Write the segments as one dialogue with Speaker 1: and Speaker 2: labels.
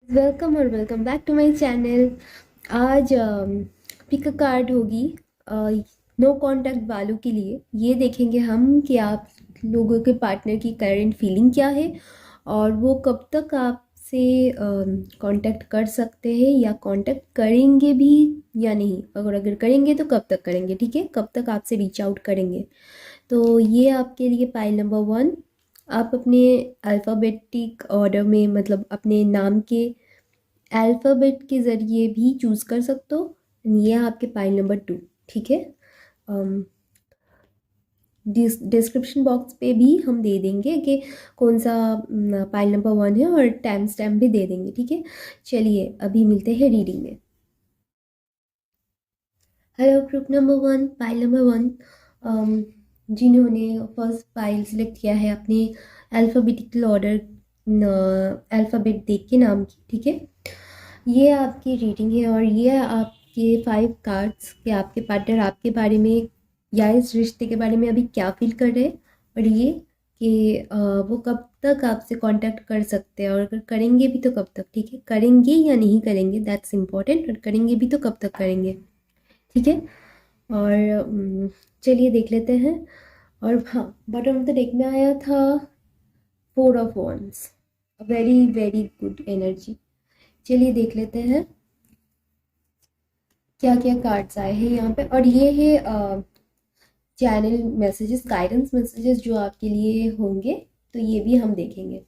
Speaker 1: Welcome और welcome back to my channel. आज pick a card होगी नो कांटेक्ट वालों के लिए। ये देखेंगे हम कि आप लोगों के पार्टनर की करंट फीलिंग क्या है और वो कब तक आपसे कांटेक्ट कर सकते हैं या कांटेक्ट करेंगे भी या नहीं। अगर अगर करेंगे तो कब तक करेंगे, ठीक है, कब तक आपसे रीच आउट करेंगे। तो ये आपके लिए पाइल नंबर 1। आप अपने अल्फ़ाबेटिक ऑर्डर में, मतलब अपने नाम के अल्फ़ाबेट के ज़रिए भी चूज़ कर सकते हो। ये है आपके पाइल नंबर 2, ठीक है। डिस्क्रिप्शन बॉक्स पे भी हम दे देंगे कि कौन सा पाइल नंबर 1 है और टाइम स्टैम्प भी दे देंगे, ठीक है। चलिए अभी मिलते हैं रीडिंग में। Hello group number 1, pile number 1। जिन्होंने फर्स्ट पाइल सिलेक्ट किया है अपने अल्फ़ाबेटिकल ऑर्डर, अल्फ़ाबेट देख के नाम की, ठीक है। ये आपकी रीडिंग है और ये आपके 5 कार्ड्स कि आपके पार्टनर आपके बारे में या इस रिश्ते के बारे में अभी क्या फील कर रहे हैं, और ये कि वो कब तक आपसे कांटेक्ट कर सकते हैं और अगर करेंगे भी तो कब तक, ठीक है। करेंगे या नहीं करेंगे, दैट्स इम्पॉर्टेंट, और करेंगे भी तो कब तक करेंगे, ठीक है। और चलिए देख लेते हैं। और हाँ, बॉटम ऑफ द डेक में आया था 4 of wands, very very good energy. चलिए देख लेते हैं क्या क्या कार्ड्स आए हैं यहाँ पे। और ये है चैनल मैसेजेस, गाइडेंस मैसेजेस जो आपके लिए होंगे, तो ये भी हम देखेंगे।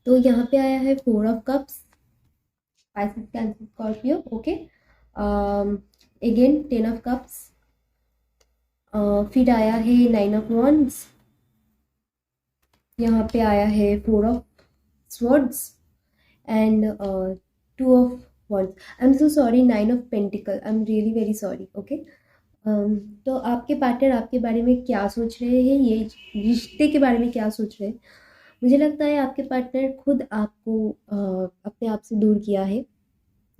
Speaker 1: तो यहाँ पे आया है 4 of cups, Pisces cancer Scorpio, okay. Again 10 of cups, फिर आया है 9 ऑफ वॉन्ड्स, यहाँ पे आया है 4 of swords and 2 of wands. I am so sorry, 9 of pentacle, I am really very sorry, okay. तो आपके पार्टनर आपके बारे में क्या सोच रहे हैं, ये रिश्ते के बारे में क्या सोच रहे हैं। मुझे लगता है आपके पार्टनर खुद आपको अपने आप से दूर किया है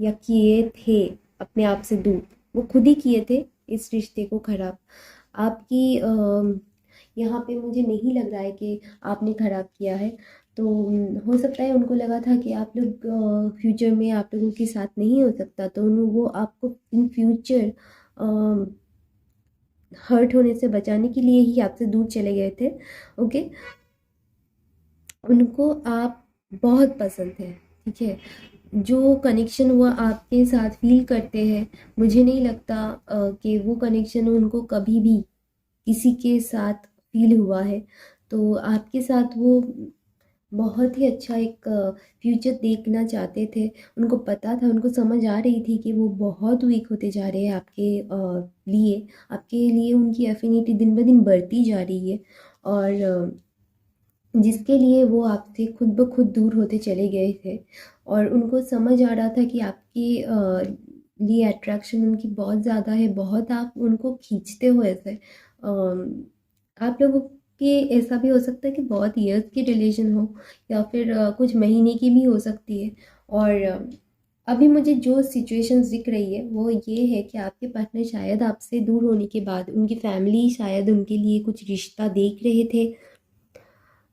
Speaker 1: या किए थे, अपने आप से दूर वो खुद ही किए थे इस रिश्ते को ख़राब। आपकी यहाँ पे मुझे नहीं लग रहा है कि आपने ख़राब किया है। तो हो सकता है उनको लगा था कि आप लोग फ्यूचर में आप लोगों के साथ नहीं हो सकता, तो वो आपको इन फ्यूचर हर्ट होने से बचाने के लिए ही आपसे दूर चले गए थे, ओके। उनको आप बहुत पसंद है, ठीक है। जो कनेक्शन वो आपके साथ फील करते हैं, मुझे नहीं लगता कि वो कनेक्शन उनको कभी भी किसी के साथ फील हुआ है। तो आपके साथ वो बहुत ही अच्छा एक फ्यूचर देखना चाहते थे। उनको पता था, उनको समझ आ रही थी कि वो बहुत वीक होते जा रहे हैं आपके लिए। आपके लिए उनकी एफिनिटी दिन ब दिन बढ़ती जा रही है, और जिसके लिए वो आपसे खुद ब खुद दूर होते चले गए थे। और उनको समझ आ रहा था कि आपके लिए अट्रैक्शन उनकी बहुत ज़्यादा है, बहुत आप उनको खींचते हो ऐसे। आप लोगों के ऐसा भी हो सकता है कि बहुत ईयर्स की रिलेशन हो, या फिर कुछ महीने की भी हो सकती है। और अभी मुझे जो सिचुएशंस दिख रही है वो ये है कि आपके पार्टनर शायद आपसे दूर होने के बाद उनकी फैमिली शायद उनके लिए कुछ रिश्ता देख रहे थे।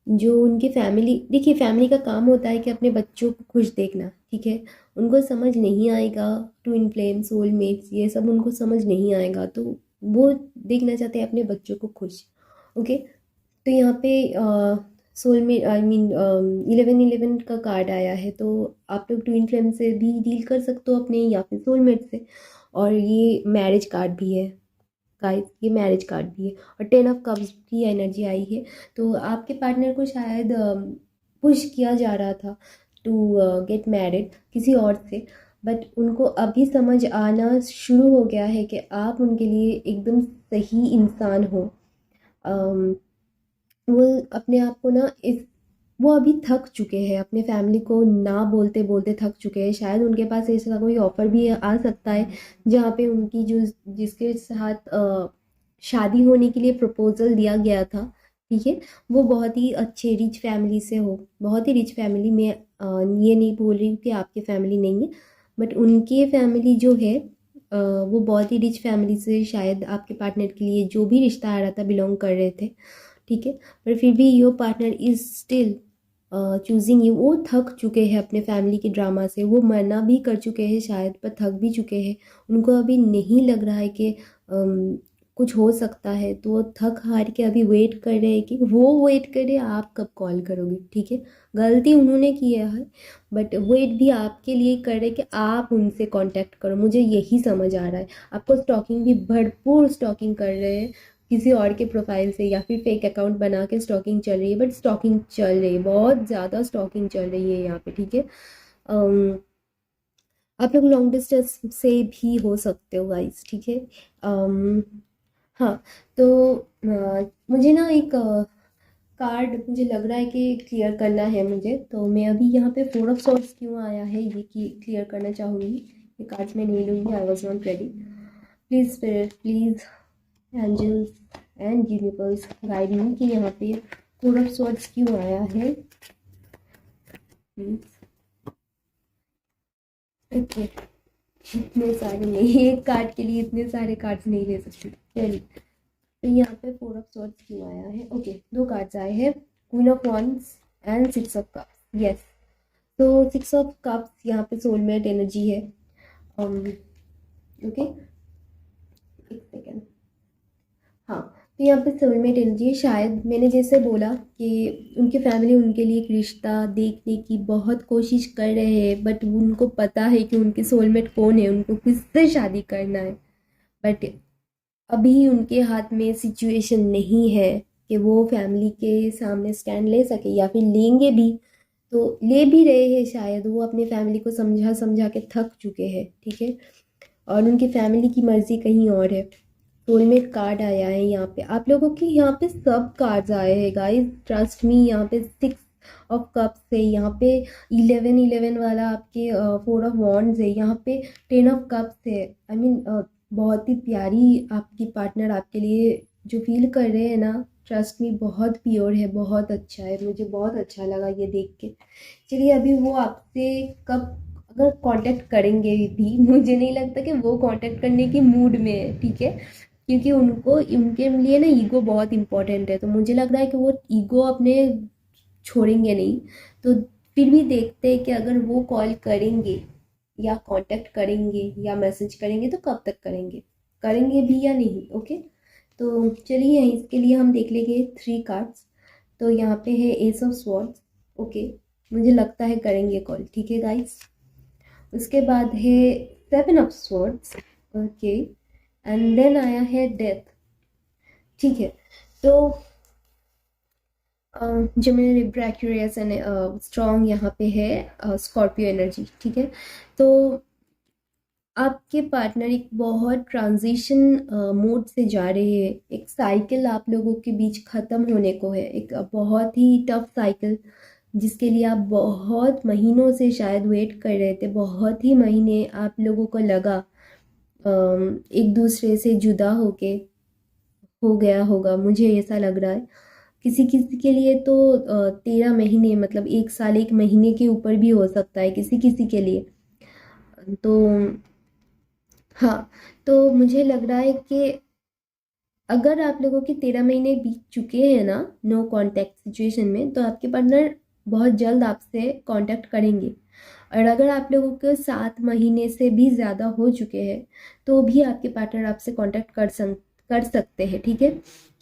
Speaker 1: जो उनकी फैमिली, देखिए फैमिली का काम होता है कि अपने बच्चों को खुश देखना, ठीक है। उनको समझ नहीं आएगा ट्विन फ्लेम, सोलमेट्स, ये सब उनको समझ नहीं आएगा, तो वो देखना चाहते हैं अपने बच्चों को खुश, ओके। तो यहाँ पे सोलमेट, आई मीन 11-11 का कार्ड आया है, तो आप लोग ट्विन फ्लेम से भी डील कर सकते हो अपने, या फिर सोलमेट से। और ये मैरिज कार्ड भी है गाइस, ये मैरिज कार्ड भी है। और 10 ऑफ कप्स की एनर्जी आई है। तो आपके पार्टनर को शायद पुश किया जा रहा था टू गेट मैरिड किसी और से, बट उनको अभी समझ आना शुरू हो गया है कि आप उनके लिए एकदम सही इंसान हो। अम, वो अपने आप को ना इस वो अभी थक चुके हैं, अपने फैमिली को ना बोलते बोलते थक चुके हैं। शायद उनके पास ऐसा कोई ऑफ़र भी आ सकता है जहाँ पे उनकी जो जिसके साथ शादी होने के लिए प्रपोज़ल दिया गया था, ठीक है, वो बहुत ही अच्छे रिच फैमिली से हो, बहुत ही रिच फैमिली में। ये नहीं बोल रही हूँ कि आपकी फैमिली नहीं है, बट उनकी फैमिली जो है वो बहुत ही रिच फैमिली से शायद आपके पार्टनर के लिए जो भी रिश्ता आ रहा था बिलोंग कर रहे थे, ठीक है। पर फिर भी your partner is still choosing you, वो थक चुके हैं अपने फैमिली के ड्रामा से, वो मना भी कर चुके हैं शायद पर थक भी चुके हैं, उनको अभी नहीं लग रहा है कि कुछ हो सकता है, तो वो थक हार के अभी वेट कर रहे हैं कि वो वेट कर रहे हैं आप कब कॉल करोगे, ठीक है। गलती उन्होंने की है बट वेट भी आपके लिए कर रहे हैं कि आप उनसे कांटेक्ट करो, मुझे यही समझ आ रहा है। आपको स्टॉकिंग भी भरपूर स्टॉकिंग कर रहे हैं किसी और के प्रोफाइल से या फिर फेक अकाउंट बना के स्टॉकिंग चल रही है, बट स्टॉकिंग चल रही है, बहुत ज़्यादा स्टॉकिंग चल रही है यहाँ पे, ठीक है। आप लोग लॉन्ग डिस्टेंस से भी हो सकते हो गाइस, ठीक है। हाँ, तो मुझे ना एक कार्ड मुझे लग रहा है कि क्लियर करना है मुझे, तो मैं अभी यहाँ पे 4 ऑफ सॉर्ड्स क्यों आया है ये क्लियर करना चाहूँगी। ये कार्ड्स मैं नहीं लूँगी, I was not ready. Please spirit, please angels and universe guide me कि यहाँ पे 4 ऑफ सॉर्ड्स क्यों आया है, प्लीज़। ओके, इतने सारे नहीं, एक कार्ड के लिए इतने सारे कार्ड्स नहीं ले सकती, चलिए। तो यहाँ पे 4 ऑफ सॉर्ड्स क्यों आया है, ओके, 2 कार्ड्स आए हैं, queen of wands and 6 of cups, yes. तो 6 ऑफ कप्स यहाँ पे सोलमेट एनर्जी है, ओके, एक सेकेंड। हाँ, तो यहाँ पे सोलमेट एनर्जी है, शायद मैंने जैसे बोला कि उनकी फैमिली उनके लिए एक रिश्ता देखने की बहुत कोशिश कर रहे हैं, बट उनको पता है कि उनके सोलमेट कौन है, उनको किससे शादी करना है, बट अभी उनके हाथ में सिचुएशन नहीं है कि वो फैमिली के सामने स्टैंड ले सके, या फिर लेंगे भी तो ले भी रहे हैं, शायद वो अपने फैमिली को समझा समझा के थक चुके हैं, ठीक है, और उनकी फैमिली की मर्जी कहीं और है। सोलमेट कार्ड आया है यहाँ पे, आप लोगों की यहाँ पे सब कार्ड्स आए हैं गाइस, ट्रस्ट मी। यहाँ पे 6 ऑफ कप्स है, यहाँ पे 11 वाला आपके 4 ऑफ वॉन्ड्स है, यहाँ पे 10 ऑफ कप्स है। आई मीन बहुत ही प्यारी आपकी पार्टनर आपके लिए जो फील कर रहे हैं ना, ट्रस्ट मी, बहुत प्योर है, बहुत अच्छा है, मुझे बहुत अच्छा लगा ये देख के। चलिए, अभी वो आपसे कब अगर कांटेक्ट करेंगे भी, मुझे नहीं लगता कि वो कांटेक्ट करने की मूड में है, ठीक है, क्योंकि उनको उनके लिए ना ईगो बहुत इंपॉर्टेंट है, तो मुझे लग रहा है कि वो ईगो अपने छोड़ेंगे नहीं। तो फिर भी देखते हैं कि अगर वो कॉल करेंगे या कांटेक्ट करेंगे या मैसेज करेंगे तो कब तक करेंगे, करेंगे भी या नहीं, ओके। तो चलिए, इसके लिए हम देख लेंगे 3 कार्ड्स। तो यहाँ पे है एस ऑफ स्वॉर्ड्स, ओके, मुझे लगता है करेंगे कॉल, ठीक है गाइस। उसके बाद है 7 of swords, okay, and then आया है डेथ, ठीक है। तो Gemini Libra Aquarius and strong यहाँ पे है स्कॉर्पियो एनर्जी, ठीक है। तो आपके पार्टनर एक बहुत ट्रांजिशन मोड से जा रहे हैं, एक साइकिल आप लोगों के बीच ख़त्म होने को है, एक बहुत ही टफ साइकिल जिसके लिए आप बहुत महीनों से शायद वेट कर रहे थे, बहुत ही महीने आप लोगों को लगा एक दूसरे से जुदा होके हो गया होगा, मुझे ऐसा लग रहा है। किसी किसी के लिए तो 13 महीने, मतलब 1 साल 1 महीने के ऊपर भी हो सकता है किसी किसी के लिए। तो हाँ, तो मुझे लग रहा है कि अगर आप लोगों के 13 महीने बीत चुके हैं ना नो कांटेक्ट सिचुएशन में, तो आपके पार्टनर बहुत जल्द आपसे कांटेक्ट करेंगे। और अगर आप लोगों के 7 महीने से भी ज़्यादा हो चुके हैं तो भी आपके पार्टनर आपसे कांटेक्ट कर सकते हैं, ठीक है,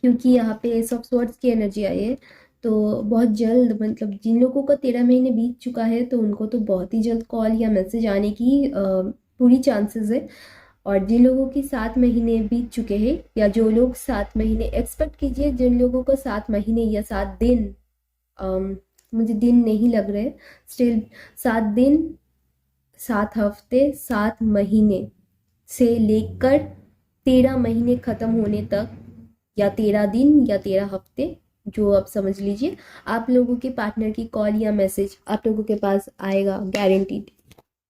Speaker 1: क्योंकि यहाँ पे एस ऑफ स्वॉर्ड्स की एनर्जी आई है। तो बहुत जल्द, मतलब जिन लोगों का 13 महीने बीत चुका है तो उनको तो बहुत ही जल्द कॉल या मैसेज आने की पूरी चांसेस है। और जिन लोगों की 7 महीने बीत चुके हैं, या जो लोग 7 महीने एक्सपेक्ट कीजिए, जिन लोगों को 7 महीने या 7 दिन, मुझे दिन नहीं लग रहे, स्टिल 7 दिन 7 हफ्ते 7 महीने से लेकर 13 महीने ख़त्म होने तक, या 13 दिन या 13 हफ्ते, जो आप समझ लीजिए, आप लोगों के पार्टनर की कॉल या मैसेज आप लोगों के पास आएगा, गारंटीड,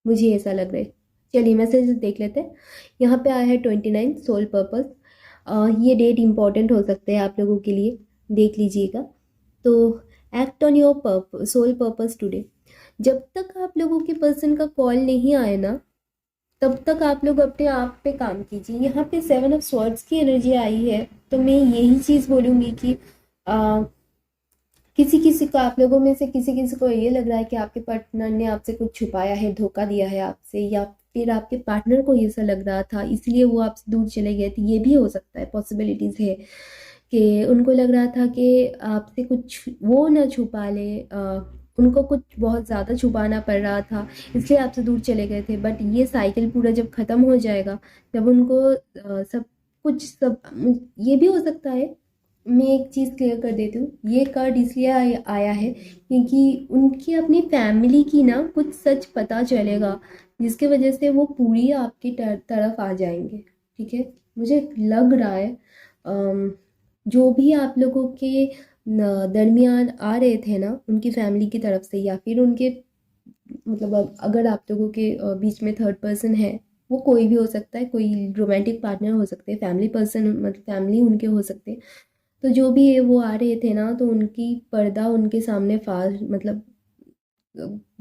Speaker 1: मुझे ऐसा लग रहा है। चलिए मैसेज देख लेते हैं। यहाँ पे आया है 29 सोल पर्पस। ये डेट इम्पॉर्टेंट हो सकते हैं आप लोगों के लिए, देख लीजिएगा। तो act on your soul purpose today. जब तक आप लोगों के पर्सन का कॉल नहीं आए ना, तब तक आप लोग अपने आप पे काम कीजिए। यहाँ पे 7 ऑफ स्वॉर्ड्स की एनर्जी आई है, तो मैं यही चीज़ बोलूँगी कि किसी किसी को, आप लोगों में से किसी किसी को ये लग रहा है कि आपके पार्टनर ने आपसे कुछ छुपाया है, धोखा दिया है आपसे, या फिर आपके पार्टनर को ये सा लग रहा था इसलिए वो आपसे दूर चले गए थे। ये भी हो सकता है, पॉसिबिलिटीज़ है कि उनको लग रहा था कि आपसे कुछ वो ना छुपा ले, उनको कुछ बहुत ज़्यादा छुपाना पड़ रहा था इसलिए आपसे दूर चले गए थे। बट ये साइकिल पूरा जब ख़त्म हो जाएगा, जब उनको सब कुछ सब, ये भी हो सकता है, मैं एक चीज़ क्लियर कर देती हूँ, ये कार्ड इसलिए आया है क्योंकि उनकी अपनी फैमिली की ना कुछ सच पता चलेगा, जिसके वजह से वो पूरी आपकी तरफ आ जाएंगे। ठीक है, मुझे लग रहा है जो भी आप लोगों के दरमियान आ रहे थे ना उनकी फैमिली की तरफ से, या फिर उनके मतलब अगर आप लोगों के बीच में थर्ड पर्सन है, वो कोई भी हो सकता है, कोई रोमांटिक पार्टनर हो सकते हैं, फैमिली पर्सन मतलब फैमिली उनके हो सकते हैं। तो जो भी है वो आ रहे थे ना, तो उनकी पर्दा उनके सामने फाड़ मतलब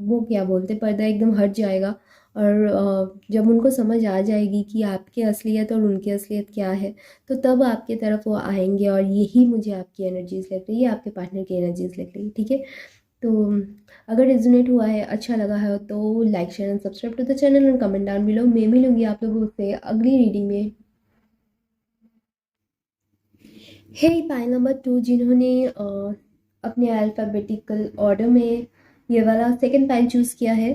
Speaker 1: वो क्या बोलते, पर्दा एकदम हट जाएगा। और जब उनको समझ आ जाएगी कि आपकी असलियत और उनकी असलियत क्या है, तो तब आपके तरफ वो आएंगे। और यही मुझे आपकी एनर्जीज लग रही है, आपके पार्टनर की एनर्जीज लग रही है। ठीक है, तो अगर रेजोनेट हुआ है, अच्छा लगा है, तो like share and subscribe to the channel and comment down below. मैं मिलूंगी आप लोगों से अगली रीडिंग में। हे पाइल नंबर 2, जिन्होंने अपने अल्फ़ाबेटिकल ऑर्डर में ये वाला सेकंड पाइल चूज़ किया है,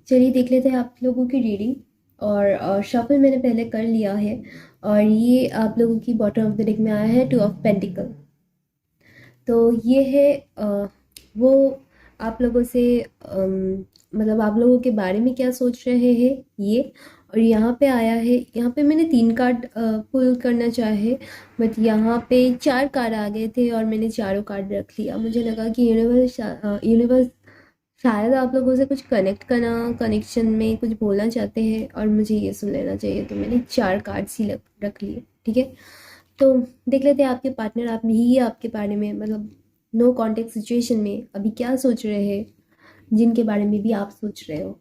Speaker 1: चलिए देख लेते हैं आप लोगों की रीडिंग। और शफल मैंने पहले कर लिया है, और ये आप लोगों की बॉटम ऑफ द डेक में आया है 2 ऑफ पेंटिकल। तो ये है वो आप लोगों से मतलब आप लोगों के बारे में क्या सोच रहे हैं ये। और यहाँ पे आया है, यहाँ पे मैंने 3 कार्ड पुल करना चाहे, बट यहाँ पे 4 कार्ड आ गए थे और मैंने चारों कार्ड रख लिया। मुझे लगा कि यूनिवर्स शायद आप लोगों से कुछ कनेक्ट करना, कनेक्शन में कुछ बोलना चाहते हैं और मुझे ये सुन लेना चाहिए, तो मैंने 4 कार्ड्स ही रख लिए। ठीक है, तो देख लेते हैं आपके पार्टनर आप ही आपके बारे में मतलब नो कॉन्टेक्ट सिचुएशन में अभी क्या सोच रहे हैं, जिनके बारे में भी आप सोच रहे हो।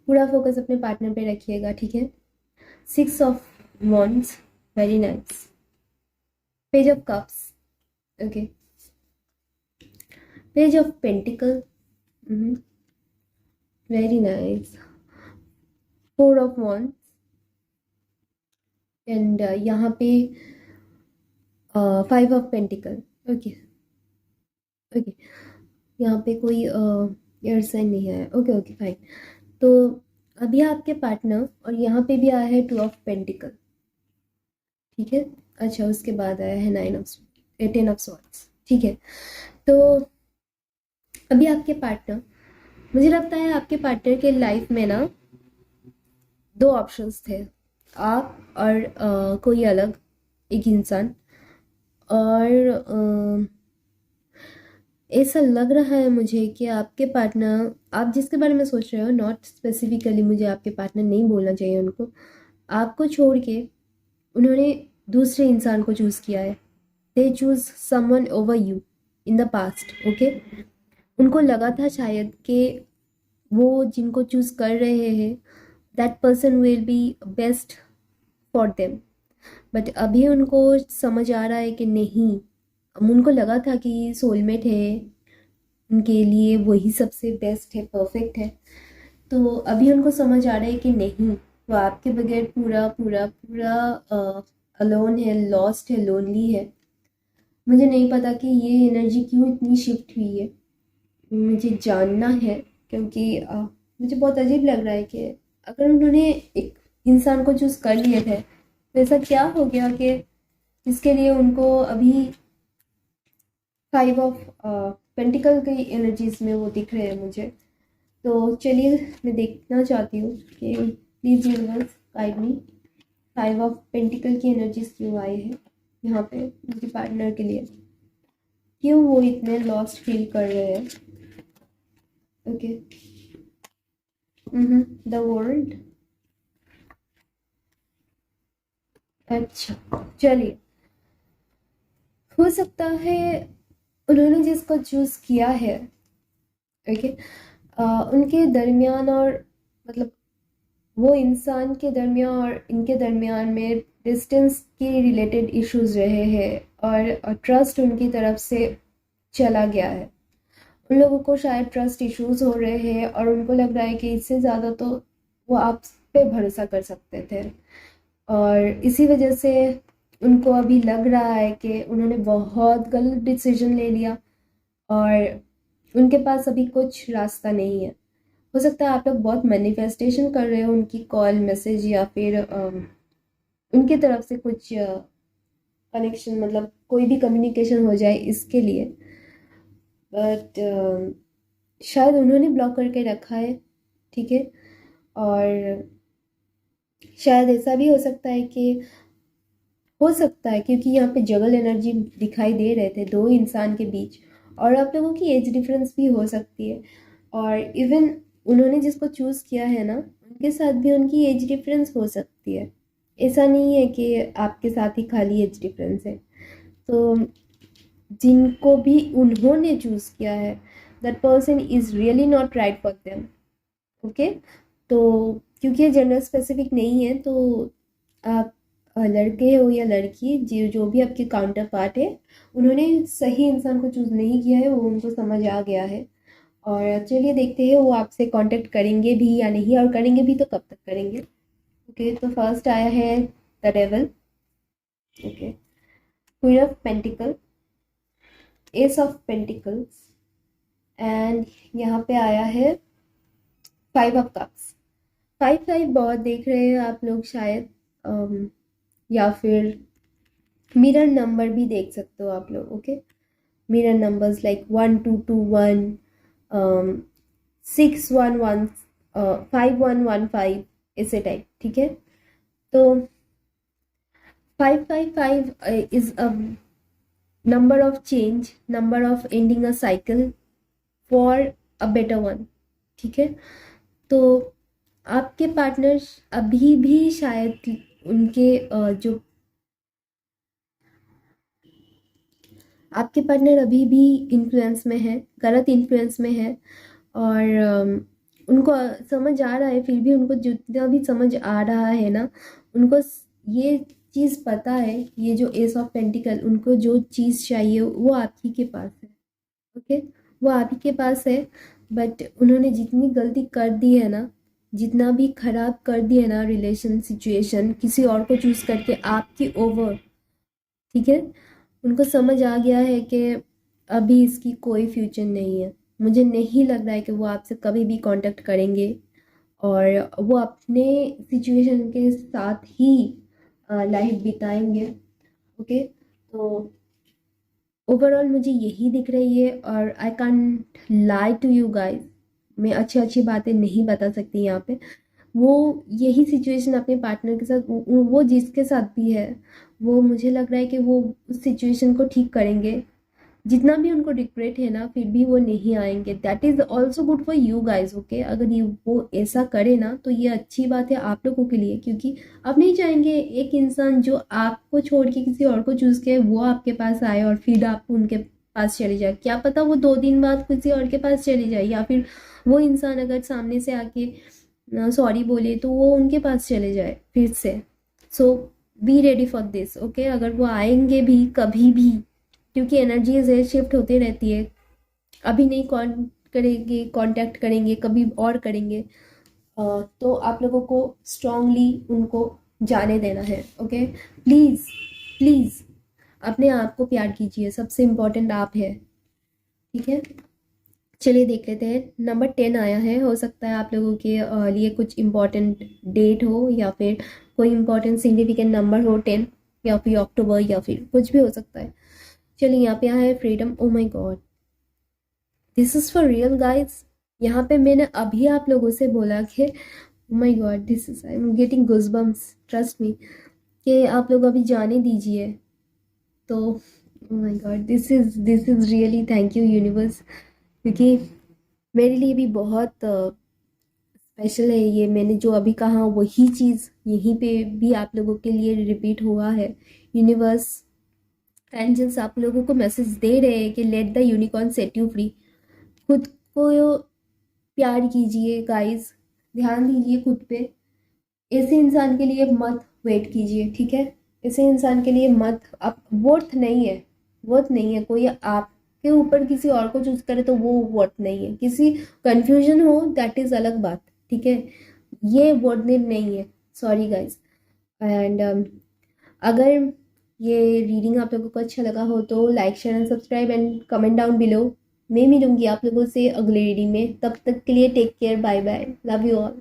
Speaker 1: पूरा फोकस अपने पार्टनर पे रखिएगा। ठीक है, 6 of wands, very nice. Page of cups, okay. Page of pentacle, very nice. 4 of wands, and यहाँ पे 5 ऑफ पेंटिकल, ओके ओके। यहाँ पे कोई एयर साइन नहीं है, ओके ओके फाइन। तो अभी आपके पार्टनर, और यहाँ पे भी आया है 2 ऑफ पेंटिकल। ठीक है, अच्छा उसके बाद आया है 10 ऑफ स्वॉर्ड्स। ठीक है, तो अभी आपके पार्टनर, मुझे लगता है आपके पार्टनर के लाइफ में ना 2 ऑप्शंस थे, आप और कोई अलग एक इंसान। और ऐसा लग रहा है मुझे कि आपके पार्टनर, आप जिसके बारे में सोच रहे हो, नॉट स्पेसिफिकली मुझे आपके पार्टनर नहीं बोलना चाहिए उनको, आपको छोड़ के उन्होंने दूसरे इंसान को चूज़ किया है। They choose someone over you in the past, okay. उनको लगा था शायद कि वो जिनको चूज़ कर रहे हैं that person will be best for them, but अभी उनको समझ आ रहा है कि नहीं, उनको लगा था कि सोलमेट है उनके लिए, वही सबसे बेस्ट है, परफेक्ट है। तो अभी उनको समझ आ रहा है कि नहीं, वो आपके बगैर पूरा पूरा पूरा अलोन है, लॉस्ट है, लोनली है। मुझे नहीं पता कि ये एनर्जी क्यों इतनी शिफ्ट हुई है, मुझे जानना है, क्योंकि मुझे बहुत अजीब लग रहा है कि अगर उन्होंने एक इंसान को चूज़ कर लिए थे, तो ऐसा क्या हो गया कि जिसके लिए उनको अभी 5 ऑफ पेंटिकल की एनर्जीज में वो दिख रहे हैं मुझे। तो चलिए मैं देखना चाहती हूँ कि please universe guide me, 5 of pentacle की एनर्जीज क्यों आई है यहाँ पे मुझे पार्टनर के लिए, क्यों वो इतने लॉस्ट फील कर रहे हैं। ओके, द वर्ल्ड, अच्छा चलिए, हो सकता है उन्होंने जिसको चूज़ किया है, ओके, उनके दरमियान और मतलब वो इंसान के दरमियान और इनके दरमियान में डिस्टेंस के रिलेटेड इश्यूज रहे हैं, और ट्रस्ट उनकी तरफ से चला गया है। उन लोगों को शायद ट्रस्ट इश्यूज हो रहे हैं और उनको लग रहा है कि इससे ज़्यादा तो वो आप पे भरोसा कर सकते थे, और इसी वजह से उनको अभी लग रहा है कि उन्होंने बहुत गलत डिसीजन ले लिया और उनके पास अभी कुछ रास्ता नहीं है। हो सकता है आप लोग बहुत मैनिफेस्टेशन कर रहे हो उनकी कॉल मैसेज या फिर उनकी तरफ से कुछ कनेक्शन, मतलब कोई भी कम्युनिकेशन हो जाए इसके लिए, बट शायद उन्होंने ब्लॉक करके रखा है। ठीक है, और शायद ऐसा भी हो सकता है कि हो सकता है क्योंकि यहाँ पे जगल एनर्जी दिखाई दे रहे थे दो इंसान के बीच, और आप लोगों की एज डिफरेंस भी हो सकती है, और इवन उन्होंने जिसको चूज़ किया है ना उनके साथ भी उनकी एज डिफरेंस हो सकती है। ऐसा नहीं है कि आपके साथ ही खाली एज डिफरेंस है। तो जिनको भी उन्होंने चूज़ किया है, that person is really not right for them. Okay, तो क्योंकि ये जेंडर स्पेसिफिक नहीं है, तो आप लड़के हो या लड़की, जो जो भी आपके काउंटर पार्ट है, उन्होंने सही इंसान को चूज़ नहीं किया है, वो उनको समझ आ गया है। और चलिए देखते हैं वो आपसे कांटेक्ट करेंगे भी या नहीं, और करेंगे भी तो कब तक करेंगे। ओके, तो फर्स्ट आया है the devil. Okay, queen of pentacle, S of pentacles, and यहाँ पे आया है five of cups. Five five बहुत देख रहे हैं आप लोग शायद, या फिर मिरर नंबर भी देख सकते हो आप लोग। ओके, मिरर नंबर्स लाइक 1221, 611, 5115, ऐसे टाइप। ठीक है, तो 555 is a number of change, number of ending a cycle for a better one. ठीक है, तो आपके पार्टनर अभी भी शायद उनके जो आपके पार्टनर अभी भी इन्फ्लुएंस में है, गलत इन्फ्लुएंस में है, और उनको समझ आ रहा है, फिर भी उनको जितना भी समझ आ रहा है ना, उनको ये चीज़ पता है, ये जो एस ऑफ पेंटिकल, उनको जो चीज़ चाहिए वो आप ही के पास है। ओके, वो आप ही के पास है, बट उन्होंने जितनी गलती कर दी है ना, जितना भी खराब कर दिया है ना रिलेशन सिचुएशन, किसी और को चूज़ करके आपकी ओवर। ठीक है, उनको समझ आ गया है कि अभी इसकी कोई फ्यूचर नहीं है। मुझे नहीं लग रहा है कि वो आपसे कभी भी कांटेक्ट करेंगे, और वो अपने सिचुएशन के साथ ही लाइफ बिताएंगे। ओके, तो ओवरऑल मुझे यही दिख रही है, और I can't lie to you guys, मैं अच्छी अच्छी बातें नहीं बता सकती यहाँ पे। वो यही सिचुएशन अपने पार्टनर के साथ, वो जिसके साथ भी है, वो मुझे लग रहा है कि वो उस सिचुएशन को ठीक करेंगे। जितना भी उनको रिग्रेट है ना, फिर भी वो नहीं आएंगे। That is also good for you guys. Okay, अगर ये वो ऐसा करे ना तो ये अच्छी बात है आप लोगों के लिए, क्योंकि आप नहीं चाहेंगे एक इंसान जो आपको छोड़ के किसी और को चूज़ करे वो आपके पास आए और फिर आप उनके पास चले जाए। क्या पता वो 2 दिन बाद किसी और के पास चले जाए, या फिर वो इंसान अगर सामने से आके सॉरी बोले तो वो उनके पास चले जाए फिर से। So be ready for this. Okay, अगर वो आएंगे भी कभी भी, क्योंकि एनर्जीज है, शिफ्ट होती रहती है, अभी नहीं कॉन करेंगे, कांटेक्ट करेंगे, कभी और करेंगे। तो आप लोगों को स्ट्रांगली उनको जाने देना है। ओके, प्लीज़ प्लीज़ अपने आप को प्यार कीजिए, सबसे इम्पोर्टेंट आप है। ठीक है, चलिए देख लेते हैं। नंबर 10 आया है, हो सकता है आप लोगों के लिए कुछ इम्पोर्टेंट डेट हो, या फिर कोई इम्पोर्टेंट सिग्निफिकेंट नंबर हो 10, या फिर अक्टूबर, या फिर कुछ भी हो सकता है। चलिए यहाँ पे आया है freedom. Oh my God, this is for real guys. यहाँ पे मैंने अभी आप लोगों से बोला कि oh my God, this is, I am getting goosebumps, trust me, कि आप लोग अभी जाने दीजिए। तो oh my God, this is really thank you universe, क्योंकि मेरे लिए भी बहुत स्पेशल है ये। मैंने जो अभी कहा वही चीज़ यहीं पे भी आप लोगों के लिए रिपीट हुआ है। यूनिवर्स एंजल्स आप लोगों को मैसेज दे रहे हैं कि let the unicorn set you free. खुद को प्यार कीजिए गाइस, ध्यान दीजिए खुद पे। ऐसे इंसान के लिए मत वेट कीजिए। ठीक है, ऐसे इंसान के लिए मत, आप वर्थ नहीं है, वर्थ नहीं है कोई। आप के ऊपर किसी और को चूज करे तो वो वर्थ नहीं है। किसी कंफ्यूजन हो दैट इज अलग बात, ठीक है, ये वर्थ नहीं है। Sorry guys. एंड अगर ये रीडिंग आप लोगों को अच्छा लगा हो तो like share and subscribe and comment down below. मैं मिलूंगी आप लोगों से अगले रीडिंग में, तब तक के लिए take care, bye bye, love you all.